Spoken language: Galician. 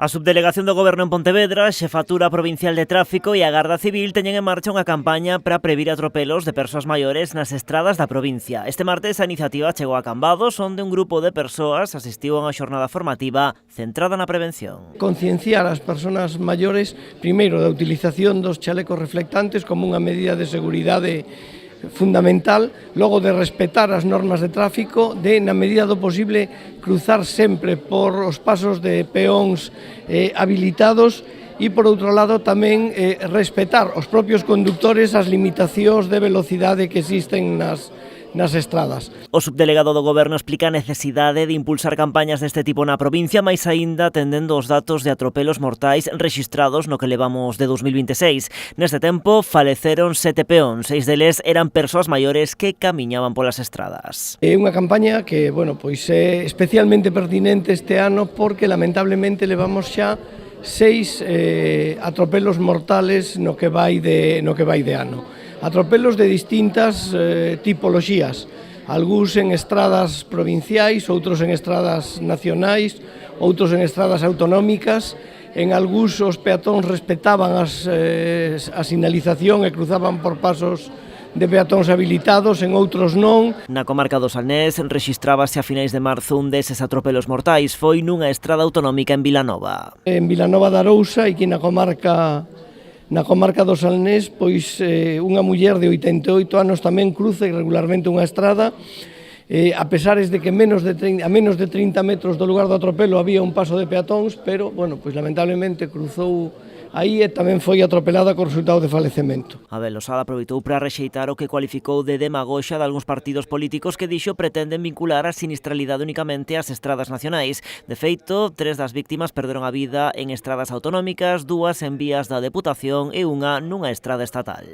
A Subdelegación do Goberno en Pontevedra, Xefatura Provincial de Tráfico e a Garda Civil teñen en marcha unha campaña para previr atropelos de persoas maiores nas estradas da provincia. Este martes a iniciativa chegou a Cambados, onde un grupo de persoas asistiu a unha xornada formativa centrada na prevención. Concienciar as persoas maiores, primeiro, da utilización dos chalecos reflectantes como unha medida de seguridade fundamental, logo de respetar as normas de tráfico, de, na medida do posible, cruzar sempre por os pasos de peóns habilitados e, por outro lado, tamén respetar os propios conductores as limitacións de velocidade que existen nas estradas. O subdelegado do Goberno explica a necesidade de impulsar campañas deste tipo na provincia, máis aínda atendendo os datos de atropelos mortais rexistrados no que levamos de 2026. Neste tempo faleceron 7 peóns, 6 deles eran persoas maiores que camiñaban polas estradas. É unha campaña que, pois é especialmente pertinente este ano porque lamentablemente levamos xa 6 atropelos mortales no que vai de ano. Atropelos de distintas tipoloxías, algúns en estradas provinciais, outros en estradas nacionais, outros en estradas autonómicas. En algúns os peatóns respetaban a sinalización e cruzaban por pasos de peatóns habilitados, en outros non. Na comarca do Salnés rexistrábase a finais de marzo un deses atropelos mortais. Foi nunha estrada autonómica en Vilanova. En Vilanova de Arousa, e que na comarca do Salnés, pois unha muller de 88 anos tamén cruza irregularmente unha estrada, a pesares de que a menos de 30 metros do lugar do atropelo había un paso de peatóns, pero, pois lamentablemente cruzou aí e tamén foi atropelada co resultado de falecemento. Abel Losada aproveitou para rexeitar o que cualificou de demagoxa de algúns partidos políticos que dixo pretenden vincular a sinistralidade únicamente ás estradas nacionais. De feito, 3 das víctimas perderon a vida en estradas autonómicas, 2 en vías da Deputación e unha nunha estrada estatal.